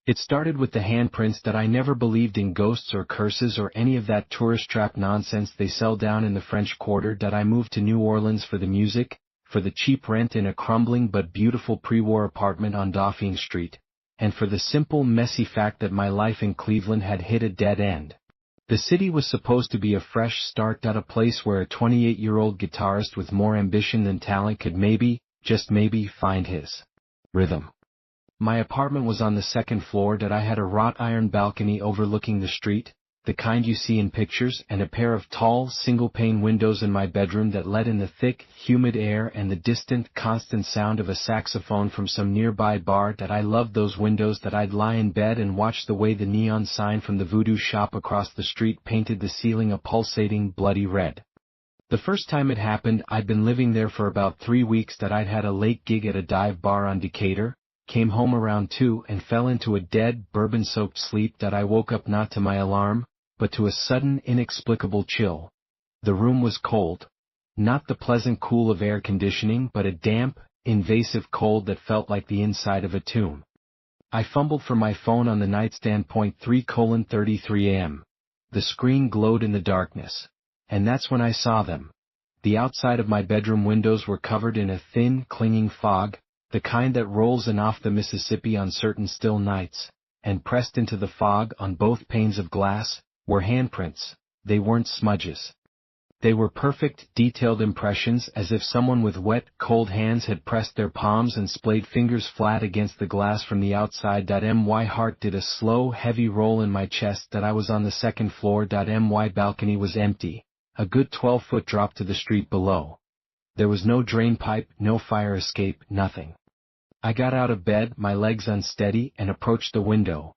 It started with the handprints that I never believed in ghosts or curses or any of that tourist trap nonsense they sell down in the French Quarter, that I moved to New Orleans for the music, for the cheap rent in a crumbling but beautiful pre-war apartment on Dauphine Street, and for the simple messy fact that my life in Cleveland had hit a dead end. The city was supposed to be a fresh start, a place where a 28-year-old guitarist with more ambition than talent could maybe, just maybe, find his rhythm. My apartment was on the second floor. I had a wrought iron balcony overlooking the street, the kind you see in pictures, and a pair of tall, single-pane windows in my bedroom that let in the thick, humid air and the distant, constant sound of a saxophone from some nearby bar. I loved those windows. I'd lie in bed and watch the way the neon sign from the voodoo shop across the street painted the ceiling a pulsating, bloody red. The first time it happened, I'd been living there for about 3 weeks. I'd had a late gig at a dive bar on Decatur, came home around 2 and fell into a dead, bourbon-soaked sleep. I woke up not to my alarm, but to a sudden, inexplicable chill. The room was cold. Not the pleasant cool of air conditioning, but a damp, invasive cold that felt like the inside of a tomb. I fumbled for my phone on the nightstand. 3:33 a.m. The screen glowed in the darkness. And that's when I saw them. The outside of my bedroom windows were covered in a thin, clinging fog, the kind that rolls in off the Mississippi on certain still nights, and pressed into the fog on both panes of glass were handprints. They weren't smudges. They were perfect, detailed impressions, as if someone with wet, cold hands had pressed their palms and splayed fingers flat against the glass from the outside. My heart did a slow, heavy roll in my chest. I was on the second floor. My balcony was empty, a good 12-foot drop to the street below. There was no drain pipe, no fire escape, nothing. I got out of bed, my legs unsteady, and approached the window.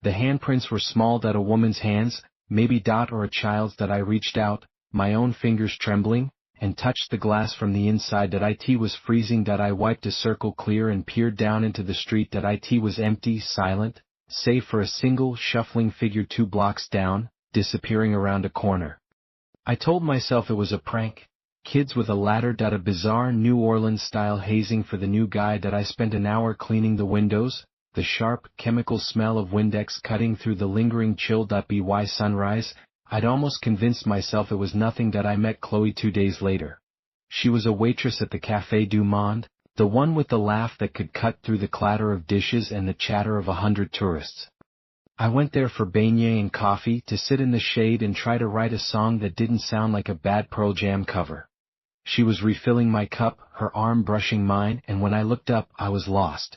The handprints were small. A woman's hands, maybe Dot or a child's. I reached out, my own fingers trembling, and touched the glass from the inside. It was freezing. I wiped a circle clear and peered down into the street. It was empty, silent, save for a single shuffling figure 2 blocks down, disappearing around a corner. I told myself it was a prank. Kids with a ladder. A bizarre New Orleans-style hazing for the new guy. I spent an hour cleaning the windows, the sharp, chemical smell of Windex cutting through the lingering chill. By sunrise, I'd almost convinced myself it was nothing. I met Chloe 2 days later. She was a waitress at the Café du Monde, the one with the laugh that could cut through the clatter of dishes and the chatter of 100 tourists. I went there for beignets and coffee, to sit in the shade and try to write a song that didn't sound like a bad Pearl Jam cover. She was refilling my cup, her arm brushing mine, and when I looked up, I was lost.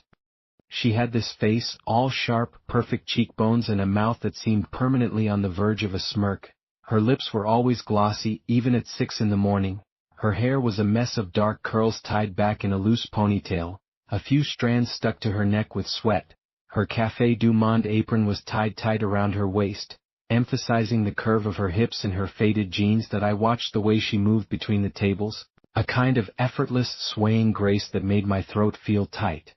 She had this face, all sharp, perfect cheekbones and a mouth that seemed permanently on the verge of a smirk. Her lips were always glossy, even at 6 in the morning. Her hair was a mess of dark curls tied back in a loose ponytail, a few strands stuck to her neck with sweat. Her Café du Monde apron was tied tight around her waist, emphasizing the curve of her hips and her faded jeans. I watched the way she moved between the tables, a kind of effortless, swaying grace that made my throat feel tight.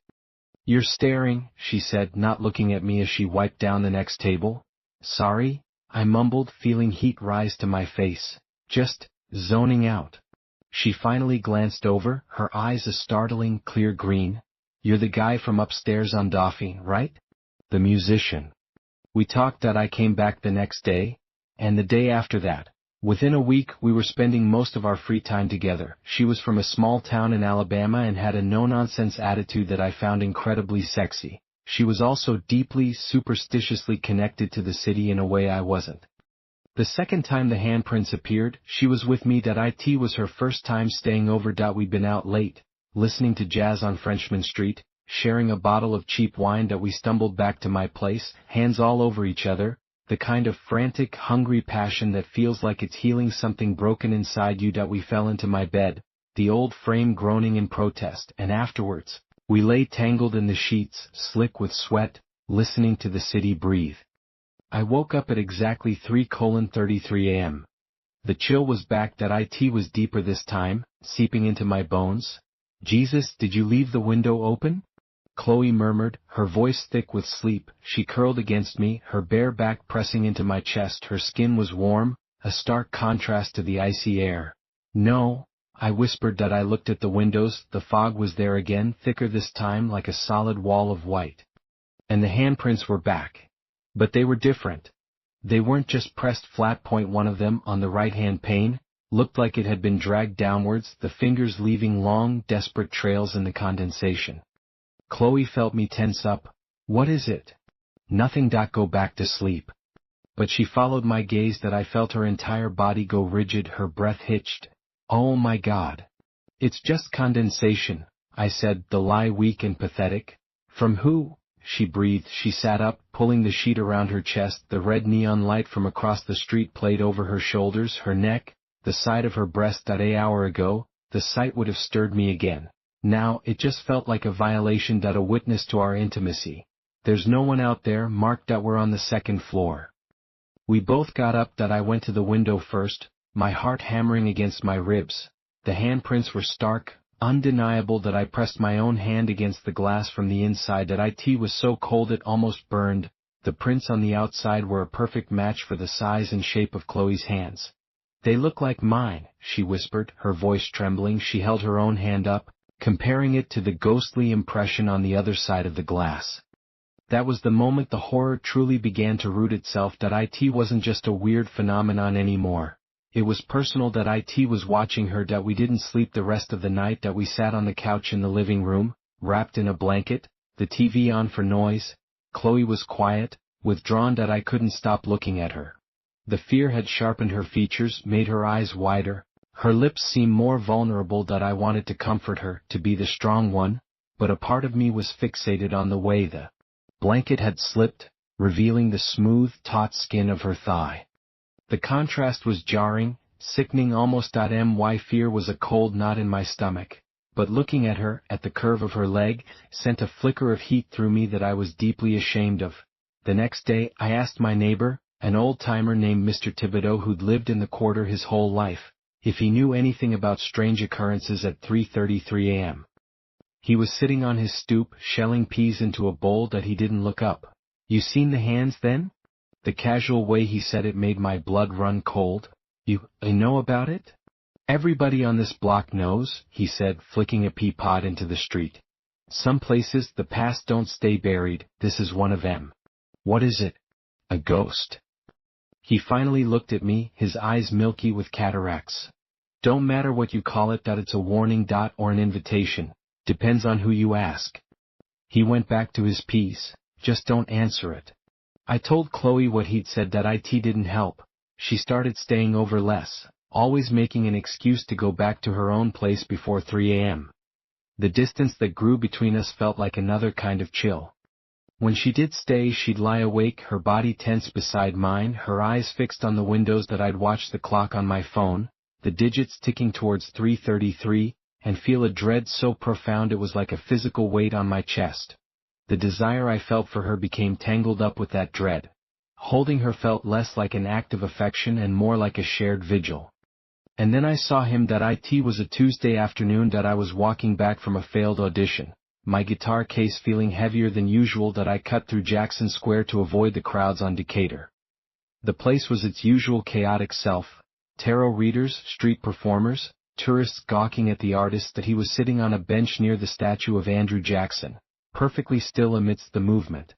"You're staring," she said, not looking at me as she wiped down the next table. "Sorry," I mumbled, feeling heat rise to my face. "Just zoning out." She finally glanced over, her eyes a startling, clear green. "You're the guy from upstairs on Dauphine, right? The musician." We talked. I came back the next day, and the day after that. Within a week, we were spending most of our free time together. She was from a small town in Alabama and had a no-nonsense attitude that I found incredibly sexy. She was also deeply, superstitiously connected to the city in a way I wasn't. The second time the handprints appeared, she was with me. It was her first time staying over. We'd been out late, listening to jazz on Frenchman Street, sharing a bottle of cheap wine. We stumbled back to my place, hands all over each other, the kind of frantic, hungry passion that feels like it's healing something broken inside you. We fell into my bed, the old frame groaning in protest, and afterwards, we lay tangled in the sheets, slick with sweat, listening to the city breathe. I woke up at exactly 3:33 a.m. The chill was back. It was deeper this time, seeping into my bones. "Jesus, did you leave the window open?" Chloe murmured, her voice thick with sleep. She curled against me, her bare back pressing into my chest. Her skin was warm, a stark contrast to the icy air. "No," I whispered. I looked at the windows. The fog was there again, thicker this time, like a solid wall of white. And the handprints were back. But they were different. They weren't just pressed flat. One of them, on the right-hand pane, looked like it had been dragged downwards, the fingers leaving long, desperate trails in the condensation. Chloe felt me tense up. What is it? Nothing. Go back to sleep. But she followed my gaze that I felt her entire body go rigid, her breath hitched. Oh my God. It's just condensation, I said, the lie weak and pathetic. From who? She breathed. She sat up, pulling the sheet around her chest. The red neon light from across the street played over her shoulders, her neck, the side of her breast. An hour ago, the sight would have stirred me again. Now, it just felt like a violation. A witness to our intimacy. There's no one out there. Marked. We're on the second floor. We both got up. I went to the window first, my heart hammering against my ribs. The handprints were stark, undeniable. I pressed my own hand against the glass from the inside. It was so cold it almost burned. The prints on the outside were a perfect match for the size and shape of Chloe's hands. They look like mine, she whispered, her voice trembling. She held her own hand up, comparing it to the ghostly impression on the other side of the glass. That was the moment the horror truly began to root itself. It wasn't just a weird phenomenon anymore. It was personal. It was watching her. We didn't sleep the rest of the night. We sat on the couch in the living room, wrapped in a blanket, the TV on for noise. Chloe was quiet, withdrawn. I couldn't stop looking at her. The fear had sharpened her features, made her eyes wider. Her lips seemed more vulnerable. I wanted to comfort her, to be the strong one, but a part of me was fixated on the way the blanket had slipped, revealing the smooth, taut skin of her thigh. The contrast was jarring, sickening almost. My fear was a cold knot in my stomach, but looking at her, at the curve of her leg, sent a flicker of heat through me that I was deeply ashamed of. The next day, I asked my neighbor, an old-timer named Mr. Thibodeau who'd lived in the quarter his whole life, if he knew anything about strange occurrences at 3:33 a.m. He was sitting on his stoop, shelling peas into a bowl. He didn't look up. You seen the hands then? The casual way he said it made my blood run cold. You know about it? Everybody on this block knows, he said, flicking a pea pod into the street. Some places, the past don't stay buried. This is one of them. What is it? A ghost. He finally looked at me, his eyes milky with cataracts. Don't matter what you call it. It's a warning. Or an invitation. Depends on who you ask. He went back to his peas. Just don't answer it. I told Chloe what he'd said. It didn't help. She started staying over less, always making an excuse to go back to her own place before 3 a.m. The distance that grew between us felt like another kind of chill. When she did stay, she'd lie awake, her body tense beside mine, her eyes fixed on the windows. I'd watch the clock on my phone, the digits ticking towards 3:33, and feel a dread so profound it was like a physical weight on my chest. The desire I felt for her became tangled up with that dread. Holding her felt less like an act of affection and more like a shared vigil. And then I saw him. It was a Tuesday afternoon. I was walking back from a failed audition, my guitar case feeling heavier than usual. I cut through Jackson Square to avoid the crowds on Decatur. The place was its usual chaotic self, tarot readers, street performers, tourists gawking at the artist. He was sitting on a bench near the statue of Andrew Jackson, perfectly still amidst the movement.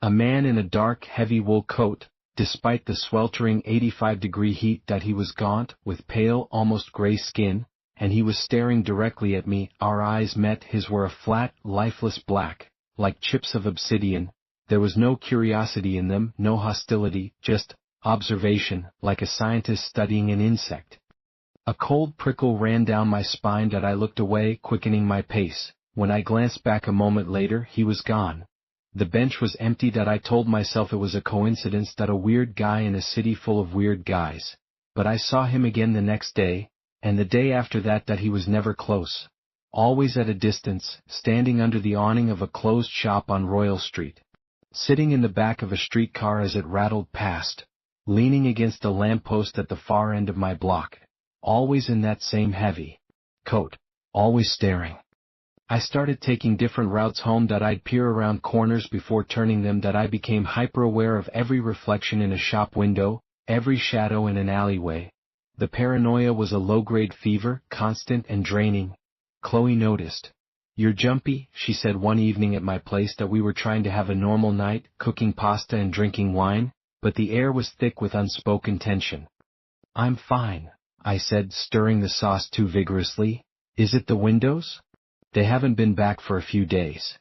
A man in a dark, heavy wool coat, despite the sweltering 85-degree heat. He was gaunt, with pale, almost gray skin, and he was staring directly at me. Our eyes met. His were a flat, lifeless black, like chips of obsidian. There was no curiosity in them, no hostility, just observation, like a scientist studying an insect. A cold prickle ran down my spine. I looked away, quickening my pace. When I glanced back a moment later, he was gone. The bench was empty. I told myself it was a coincidence, a weird guy in a city full of weird guys. But I saw him again the next day, and the day after that. He was never close. Always at a distance, standing under the awning of a closed shop on Royal Street. Sitting in the back of a streetcar as it rattled past. Leaning against a lamppost at the far end of my block. Always in that same heavy coat. Always staring. I started taking different routes home. I'd peer around corners before turning them. I became hyper-aware of every reflection in a shop window, every shadow in an alleyway. The paranoia was a low-grade fever, constant and draining. Chloe noticed. "You're jumpy," she said one evening at my place that we were trying to have a normal night, cooking pasta and drinking wine, but the air was thick with unspoken tension. "I'm fine," I said, stirring the sauce too vigorously. "Is it the windows? They haven't been back for a few days."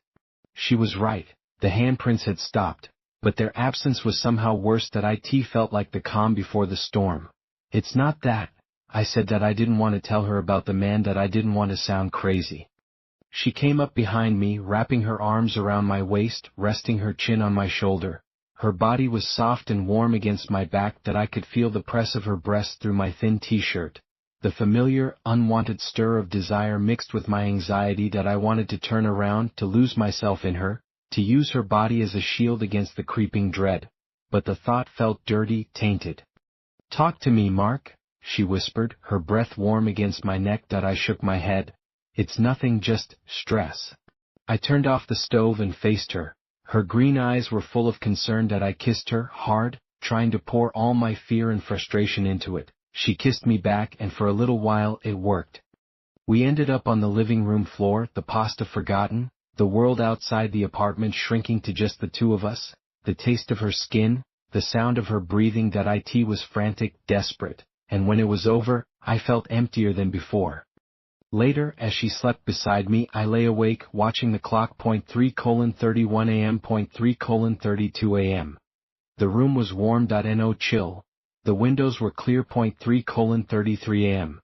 She was right. The handprints had stopped, but their absence was somehow worse that it felt like the calm before the storm. "It's not that," I said, that I didn't want to tell her about the man, that I didn't want to sound crazy. She came up behind me, wrapping her arms around my waist, resting her chin on my shoulder. Her body was soft and warm against my back, that I could feel the press of her breasts through my thin t-shirt. The familiar, unwanted stir of desire mixed with my anxiety that I wanted to turn around, to lose myself in her, to use her body as a shield against the creeping dread. But the thought felt dirty, tainted. "Talk to me, Mark," she whispered, her breath warm against my neck. That I shook my head. "It's nothing, just stress." I turned off the stove and faced her. Her green eyes were full of concern. That I kissed her, hard, trying to pour all my fear and frustration into it. She kissed me back, and for a little while it worked. We ended up on the living room floor, the pasta forgotten, the world outside the apartment shrinking to just the two of us, the taste of her skin, the sound of her breathing. That it was frantic, desperate, and when it was over, I felt emptier than before. Later, as she slept beside me, I lay awake, watching the clock point 3:31 a.m. point 3:32 a.m. The room was warm. No chill. The windows were clear. Point 3:33 a.m.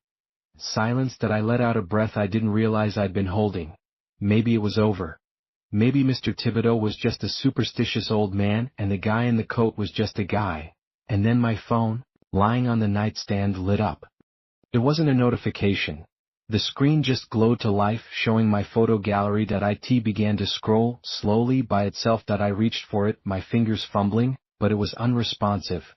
Silence. That I let out a breath I didn't realize I'd been holding. Maybe it was over. Maybe Mr. Thibodeau was just a superstitious old man, and the guy in the coat was just a guy. And then my phone, lying on the nightstand, lit up. It wasn't a notification. The screen just glowed to life, showing my photo gallery. That it began to scroll, slowly, by itself. That I reached for it, my fingers fumbling, but it was unresponsive.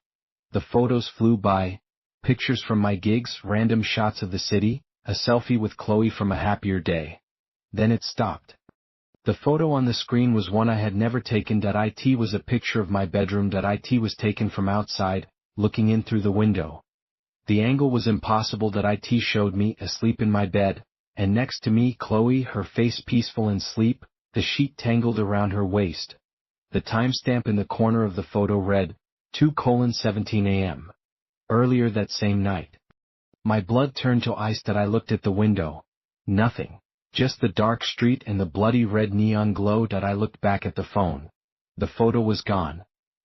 The photos flew by. Pictures from my gigs, random shots of the city, a selfie with Chloe from a happier day. Then it stopped. The photo on the screen was one I had never taken. That it was a picture of my bedroom. That it was taken from outside, looking in through the window. The angle was impossible. That it showed me, asleep in my bed, and next to me Chloe, her face peaceful in sleep, the sheet tangled around her waist. The timestamp in the corner of the photo read, 2:17 a.m. Earlier that same night. My blood turned to ice. That I looked at the window. Nothing. Just the dark street and the bloody red neon glow. That I looked back at the phone. The photo was gone.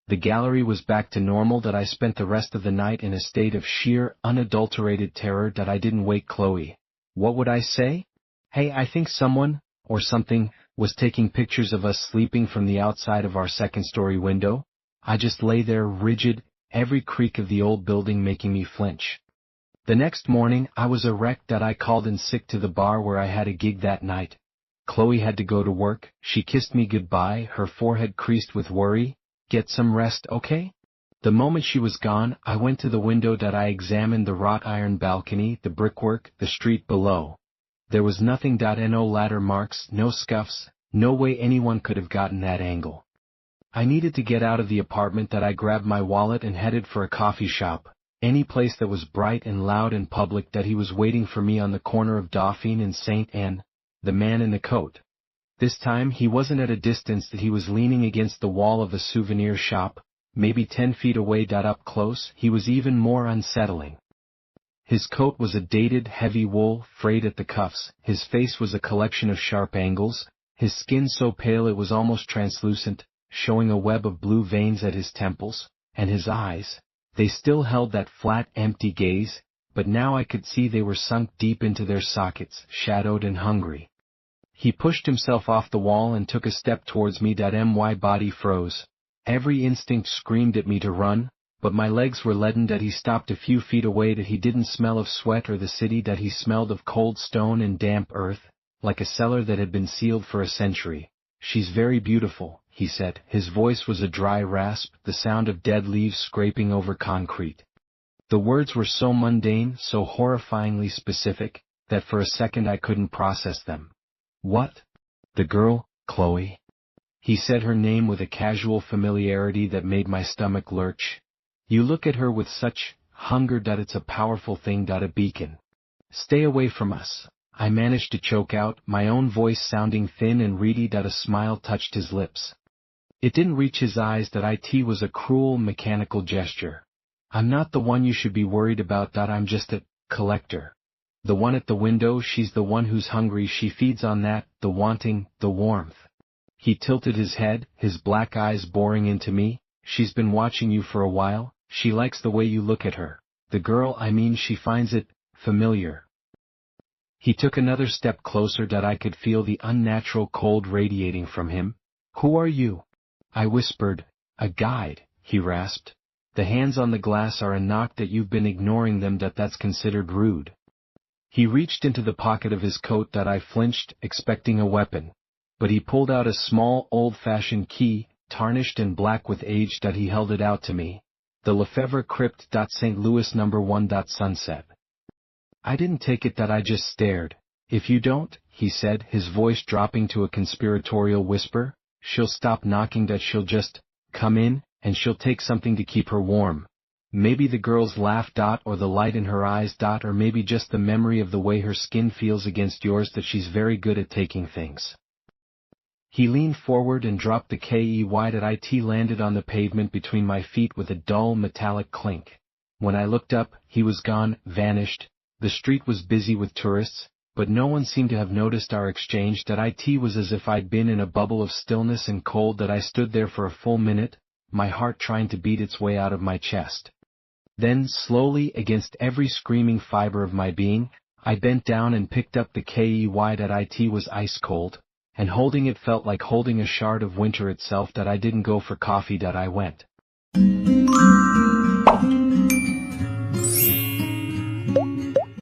The gallery was back to normal. That I spent the rest of the night in a state of sheer, unadulterated terror. That I didn't wake Chloe. What would I say? "Hey, I think someone, or something, was taking pictures of us sleeping from the outside of our second-story window." I just lay there rigid, every creak of the old building making me flinch. The next morning, I was a wreck. That I called in sick to the bar where I had a gig that night. Chloe had to go to work. She kissed me goodbye, her forehead creased with worry. "Get some rest, okay?" The moment she was gone, I went to the window. That I examined the wrought iron balcony, the brickwork, the street below. There was nothing. No ladder marks, no scuffs, no way anyone could have gotten that angle. I needed to get out of the apartment. That I grabbed my wallet and headed for a coffee shop, any place that was bright and loud and public. That he was waiting for me on the corner of Dauphine and St. Anne, the man in the coat. This time he wasn't at a distance. That he was leaning against the wall of a souvenir shop, maybe 10 feet away. Up close, he was even more unsettling. His coat was a dated, heavy wool, frayed at the cuffs. His face was a collection of sharp angles, his skin so pale it was almost translucent, showing a web of blue veins at his temples, and his eyes, they still held that flat, empty gaze, but now I could see they were sunk deep into their sockets, shadowed and hungry. He pushed himself off the wall and took a step towards me. My body froze. Every instinct screamed at me to run, but my legs were leaden. He stopped a few feet away. He didn't smell of sweat or the city. He smelled of cold stone and damp earth, like a cellar that had been sealed for a century. "She's very beautiful," he said. His voice was a dry rasp, the sound of dead leaves scraping over concrete. The words were so mundane, so horrifyingly specific, that for a second I couldn't process them. "What? The girl, Chloe?" He said her name with a casual familiarity that made my stomach lurch. "You look at her with such hunger. It's a powerful thing. A beacon. Stay away from us. I managed to choke out, my own voice sounding thin and reedy that a smile touched his lips. It didn't reach his eyes that it was a cruel, mechanical gesture. I'm not the one you should be worried about, I'm just a collector. The one at the window, she's the one who's hungry, she feeds on that, the wanting, the warmth. He tilted his head, his black eyes boring into me. She's been watching you for a while, she likes the way you look at her. The girl, she finds it familiar. He took another step closer that I could feel the unnatural cold radiating from him. Who are you? I whispered. A guide, he rasped. The hands on the glass are a knock that you've been ignoring them, that's considered rude. He reached into the pocket of his coat that I flinched, expecting a weapon. But he pulled out a small, old-fashioned key, tarnished and black with age, that he held it out to me. The Lefebvre Crypt. St. Louis No. 1. Sunset. I didn't take it, I just stared. If you don't, he said, his voice dropping to a conspiratorial whisper, she'll stop knocking, she'll just come in, and she'll take something to keep her warm. Maybe the girl's laugh. Or the light in her eyes. Or maybe just the memory of the way her skin feels against yours, that she's very good at taking things. He leaned forward and dropped the key that it landed on the pavement between my feet with a dull metallic clink. When I looked up, he was gone, vanished. The street was busy with tourists, but no one seemed to have noticed our exchange. It was as if I'd been in a bubble of stillness and cold. I stood there for a full minute, my heart trying to beat its way out of my chest. Then, slowly, against every screaming fiber of my being, I bent down and picked up the key that it was ice cold, and holding it felt like holding a shard of winter itself. I didn't go for coffee. I went.